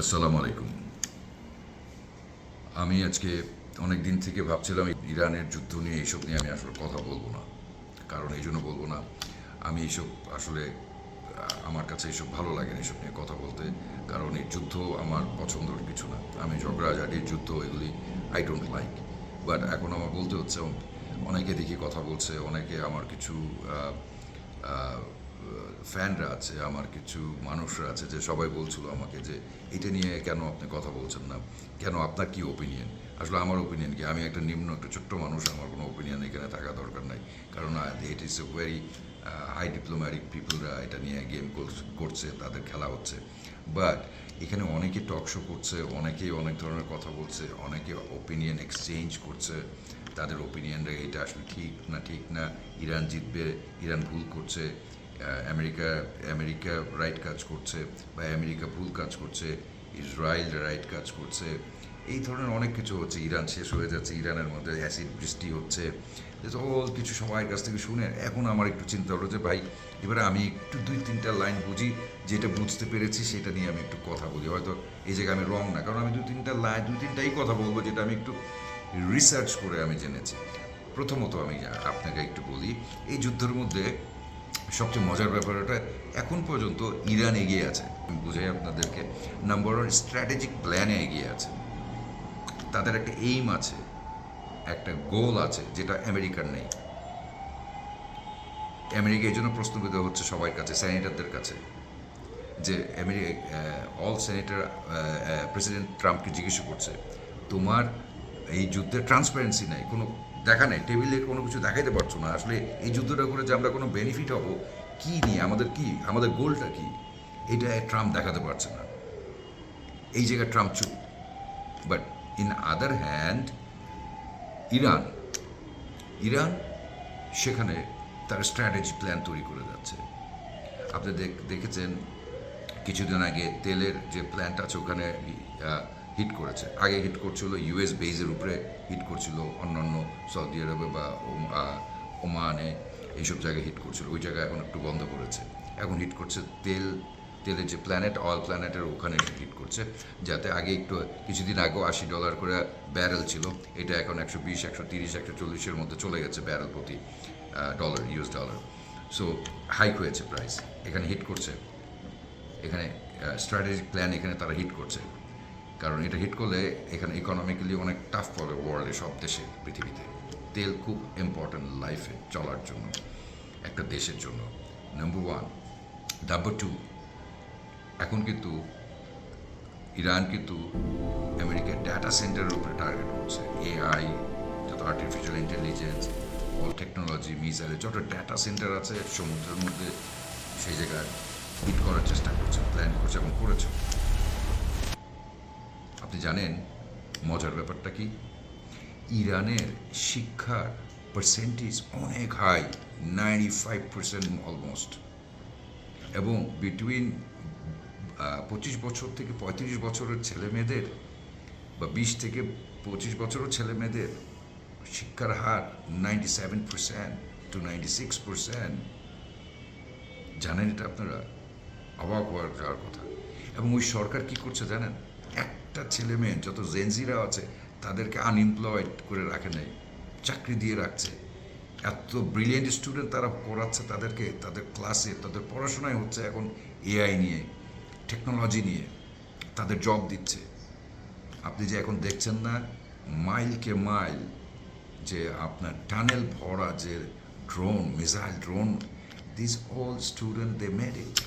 আসসালামু আলাইকুম। আমি আজকে অনেক দিন থেকে ভাবছিলাম ইরানের যুদ্ধ নিয়ে এইসব নিয়ে আমি আসলে কথা বলবো না। কারণ এই জন্য বলবো না, আমি এইসব আসলে আমার কাছে এইসব ভালো লাগে না এইসব নিয়ে কথা বলতে। কারণ এই যুদ্ধ আমার পছন্দের কিছু না। আমি ঝগড়াঝাটির যুদ্ধ এগুলি আই ডোন্ট লাইক। বাট এখন আমার বলতে হচ্ছে, অনেকে দেখি কথা বলছে, অনেকে আমার কিছু ফ্যানরা আছে, আমার কিছু মানুষরা আছে যে সবাই বলছিল আমাকে যে এটা নিয়ে কেন আপনি কথা বলছেন না, কেন, আপনার কি ওপিনিয়ন। আসলে আমার ওপিনিয়ন কি, আমি একটা নিম্ন একটা ছোট্ট মানুষ, আমার কোনো ওপিনিয়ন এখানে থাকা দরকার নাই। কারণ it is a very high diplomatic পিপলরা এটা নিয়ে গেম করছে, তাদের খেলা হচ্ছে। বাট এখানে অনেকে টক শো করছে, অনেকেই অনেক ধরনের কথা বলছে, অনেকে ওপিনিয়ন এক্সচেঞ্জ করছে, তাদের ওপিনিয়নটা এটা আসলে ঠিক না, ইরান জিতবে, ইরান ভুল করছে, আমেরিকা আমেরিকা রাইট কাজ করছে, বা আমেরিকা ভুল কাজ করছে, ইসরায়েল রাইট কাজ করছে। এই ধরনের অনেক কিছু হচ্ছে, ইরান শেষ হয়ে যাচ্ছে, ইরানের মধ্যে অ্যাসিড বৃষ্টি হচ্ছে, অল কিছু সবাইয়ের কাছ থেকে শুনে এখন আমার একটু চিন্তা হলো যে ভাই, এবারে আমি একটু দুই তিনটা লাইন বুঝি, যেটা বুঝতে পেরেছি সেটা নিয়ে আমি একটু কথা বলি। হয়তো এই জায়গায় আমি রং না, কারণ আমি দুই তিনটাই কথা বলবো যেটা আমি একটু রিসার্চ করে আমি জেনেছি। প্রথমত আমি আপনাকে একটু বলি, এই যুদ্ধের মধ্যে সবচেয়ে মজার ব্যাপার ওটা, এখন পর্যন্ত ইরান এগিয়ে আছে। আমি বুঝাই আপনাদেরকে, নাম্বার ওয়ান স্ট্র্যাটেজিক প্ল্যানে এগিয়ে আছে, তাদের একটা এইম আছে, একটা গোল আছে যেটা আমেরিকার নেই। আমেরিকা এই জন্য প্রশ্নবিদ্ধ হচ্ছে সবার কাছে, সেনেটারদের কাছে, যে আমেরিকা অল সেনেটার প্রেসিডেন্ট ট্রাম্পকে জিজ্ঞেস করছে, তোমার এই যুদ্ধের ট্রান্সপারেন্সি নাই, কোনো দেখা নেই, টেবিলে কোনো কিছু দেখাইতে পারছো না, আসলে এই যুদ্ধটা করে যে আমরা কোনো বেনিফিট হব কী নিয়ে, আমাদের গোলটা কী, এটা ট্রাম্প দেখাতে পারছে না। এই জায়গায় ট্রাম্প চুপ। But in other hand Iran Iran সেখানে তার স্ট্র্যাটেজি প্ল্যান তৈরি করে যাচ্ছে। আপনি দেখেছেন কিছুদিন আগে তেলের যে প্ল্যান্ট আছে ওখানে হিট করেছে। আগে হিট করছিল ইউএস বেজের উপরে, হিট করছিল অন্যান্য সৌদি আরবে বা ওমানে, এইসব জায়গায় হিট করছিল, ওই জায়গায় এখন একটু বন্ধ করেছে। এখন হিট করছে তেলের যে প্ল্যানেট, অয়েল প্ল্যানেটের ওখানে হিট করছে, যাতে আগে একটু কিছুদিন আগেও $80 করে ব্যারেল ছিল, এটা এখন 120, 130, 140-এর মধ্যে চলে গেছে ব্যারেল প্রতি dollar, US dollar. So hike হয়েছে প্রাইস, এখানে হিট করছে, এখানে স্ট্র্যাটেজিক প্ল্যান এখানে তারা হিট করছে। কারণ এটা হিট করলে এখানে ইকোনমিক্যালি অনেক টাফ পড়ে ওয়ার্ল্ডে, সব দেশে, পৃথিবীতে তেল খুব ইম্পর্ট্যান্ট লাইফে চলার জন্য, একটা দেশের জন্য, নাম্বার ওয়ান। নাম্বার টু, এখন কিন্তু ইরান কিন্তু আমেরিকার ডাটা সেন্টারের উপরে টার্গেট করছে। এআই, যত আর্টিফিশিয়াল ইন্টেলিজেন্স, অল টেকনোলজি, মিসাইলের যত ডাটা সেন্টার আছে সমুদ্রের মধ্যে, সেই জায়গায় হিট করার চেষ্টা করছে, প্ল্যান করছে এবং করেছে। আপনি জানেন মজার ব্যাপারটা কি, ইরানের শিক্ষার পার্সেন্টেজ অনেক হাই, 95% অলমোস্ট, এবং বিটুইন 25 বছর থেকে 35 বছরের ছেলে মেয়েদের, বা 20 থেকে 25 বছরের ছেলে মেয়েদের শিক্ষার হার 97% to 96%। জানেন এটা আপনারা? অবাক হওয়ার যাওয়ার কথা। এবং ওই সরকার কি করছে জানেন, একটা ছেলে মেয়ে যত জেনজিরা আছে তাদেরকে আনএমপ্লয়েড করে রাখে নাই, চাকরি দিয়ে রাখছে। এত ব্রিলিয়েন্ট স্টুডেন্ট তারা করাচ্ছে তাদেরকে, তাদের ক্লাসে, তাদের পড়াশোনায় হচ্ছে এখন এআই নিয়ে, টেকনোলজি নিয়ে, তাদের জব দিচ্ছে। আপনি যে এখন দেখছেন না, মাইলকে মাইল যে আপনার টানেল ভরা যে drone, missile drone, this all student they made it.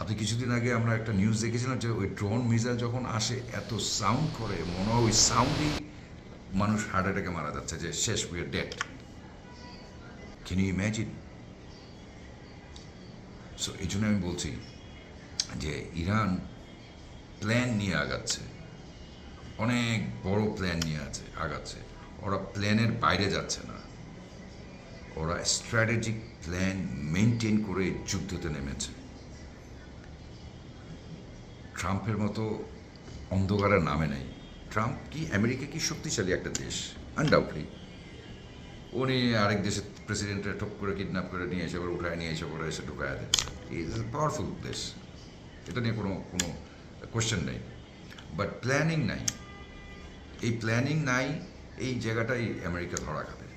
আপনি কিছুদিন আগে আমরা একটা নিউজ দেখেছিলাম যে ওই ড্রোন মিসাইল যখন আসে এত সাউন্ড করে, মনে হয় ওই সাউন্ডই মানুষ হার্ট অ্যাটাকে মারা যাচ্ছে, যে শেষ, we are dead. Can you imagine? So এই জন্য আমি বলছি যে ইরান প্ল্যান নিয়ে আগাচ্ছে, অনেক বড় প্ল্যান নিয়ে আগাচ্ছে। ওরা প্ল্যানের বাইরে যাচ্ছে না, ওরা স্ট্র্যাটেজিক প্ল্যান মেনটেন করে যুদ্ধতে নেমেছে। ট্রাম্পের মতো অন্ধকারের নামে নেই। ট্রাম্প কি, আমেরিকা কি শক্তিশালী একটা দেশ, আনডাউটলি। উনি আরেক দেশের প্রেসিডেন্টের ঠপ করে কিডন্যাপ করে নিয়ে এসে উঠায় নিয়ে এসে ঢুকায় দেয়। ইজ এ পাওয়ারফুল দেশ, এটা নিয়ে কোনো কোনো কোয়েশ্চেন নেই, বাট প্ল্যানিং নাই। এই প্ল্যানিং নাই, এই জায়গাটাই আমেরিকা ধরা খাবে।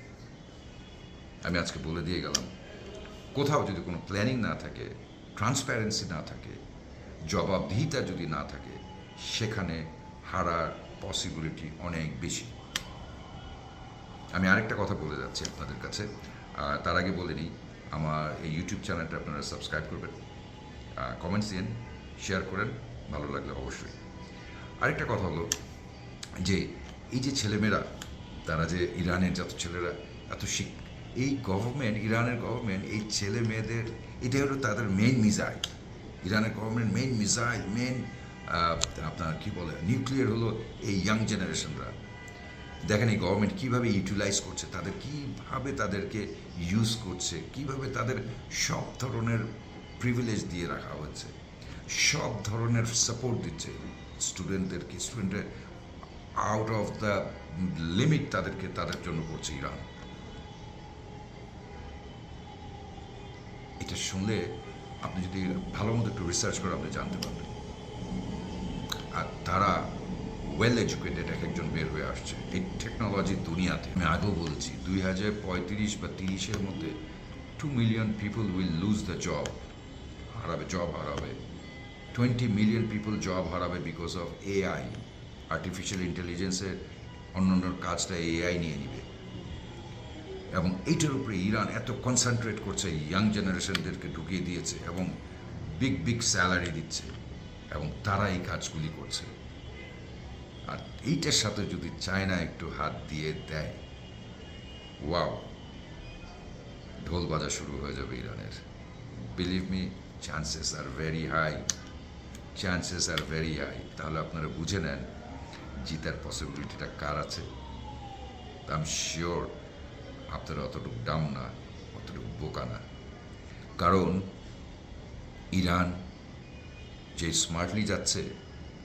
আমি আজকে বলে দিয়ে গেলাম, কোথাও যদি কোনো প্ল্যানিং না থাকে, ট্রান্সপ্যারেন্সি না থাকে, জবাবদিহিতা যদি না থাকে, সেখানে হারার পসিবিলিটি অনেক বেশি। আমি আরেকটা কথা বলে যাচ্ছি আপনাদের কাছে, তার আগে বলে নিই, আমার এই ইউটিউব চ্যানেলটা আপনারা সাবস্ক্রাইব করবেন, কমেন্টস দিন, শেয়ার করেন, ভালো লাগলে অবশ্যই। আরেকটা কথা হলো যে এই যে ছেলেমেয়েরা, তারা যে ইরানের যত ছেলেরা এত এই গভর্নমেন্ট, ইরানের গভর্নমেন্ট এই ছেলে মেয়েদের, এটাই হলো তাদের মেইন মিসাইল। ইরানের গভর্নমেন্ট মেইন মিসাইল, মেইন আপনার কী বলে নিউক্লিয়ার হলো এই ইয়াং জেনারেশনরা। দেখেন এই গভর্নমেন্ট কীভাবে ইউটিলাইজ করছে, তাদের কীভাবে তাদেরকে ইউজ করছে, কীভাবে তাদের সব ধরনের প্রিভিলেজ দিয়ে রাখা হচ্ছে, সব ধরনের সাপোর্ট দিচ্ছে স্টুডেন্টদেরকে, স্টুডেন্টের আউট অফ দ্য লিমিট তাদেরকে তাদের জন্য করছে ইরান। এটা শুনলে আপনি যদি ভালো মতো একটু রিসার্চ করে আপনি জানতে পারবেন। আর তারা ওয়েল এডুকেটেড এক একজন বের হয়ে আসছে এই টেকনোলজির দুনিয়াতে। আমি আগেও বলেছি 2035 বা 30-এর মধ্যে 2 million people will lose the job হারাবে 20 মিলিয়ন পিপল জব হারাবে বিকজ অফ এআই, আর্টিফিশিয়াল ইন্টেলিজেন্সের অন্যান্য কাজটা এআই নিয়ে নিবে। এবং এইটার উপরে ইরান এত কনসেন্ট্রেট করছে, ইয়াং জেনারেশনদেরকে ঢুকিয়ে দিয়েছে এবং বিগ বিগ স্যালারি দিচ্ছে, এবং তারা এই কাজগুলি করছে। আর এইটার সাথে যদি চায়না একটু হাত দিয়ে দেয়, ওয়াও, ঢোল বাজা শুরু হয়ে যাবে ইরানের। Believe me, chances are very high. তাহলে আপনারা বুঝে নেন জিতার পসিবিলিটিটা কার আছে। আই এম শিওর আপনারা অতটুকু ডাম না, অতটুকু বোকা না। কারণ ইরান যে স্মার্টলি যাচ্ছে,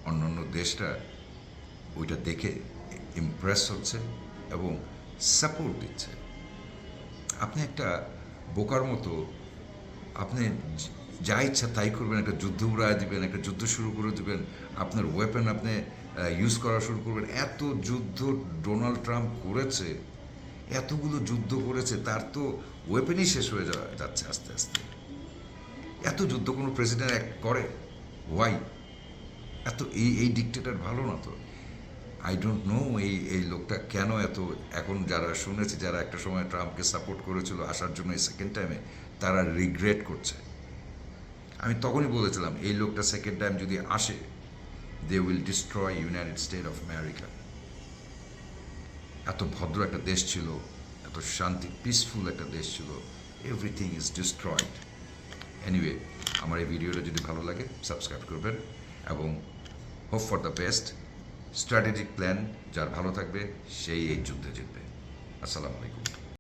অন্যান্য দেশটা ওইটা দেখে ইমপ্রেস হচ্ছে এবং সাপোর্ট দিচ্ছে। আপনি একটা বোকার মতো আপনি যা ইচ্ছা তাই করবেন, একটা যুদ্ধ উড়ায় দিবেন, একটা যুদ্ধ শুরু করে দেবেন, আপনার ওয়েপন আপনি ইউজ করা শুরু করবেন। এত যুদ্ধ ডোনাল্ড ট্রাম্প করেছে, এতগুলো যুদ্ধ করেছে, তার তো ওয়েপনই শেষ হয়ে যাচ্ছে আস্তে আস্তে। এত যুদ্ধ কোনো প্রেসিডেন্ট করে? ওয়াই? এত এই ডিক্টেটর ভালো না তো। আই ডোন্ট নো এই লোকটা কেন এত, এখন যারা শুনেছে, যারা একটা সময় ট্রাম্পকে সাপোর্ট করেছিল আসার জন্য এই সেকেন্ড টাইমে, তারা রিগ্রেট করছে। আমি তখনই বলেছিলাম এই লোকটা সেকেন্ড টাইম যদি আসে, they will destroy United State of America. এত ভদ্র একটা দেশ ছিল, এত শান্তি পিসফুল একটা দেশ ছিল, এভরিথিং ইজ ডিস্ট্রয়েড। এনিওয়ে, আমার এই ভিডিওটা যদি ভালো লাগে সাবস্ক্রাইব করবেন এবং hope for the best. Strategic plan যার ভালো থাকবে সেই এই যুদ্ধে জিতবে। আসসালামু আলাইকুম।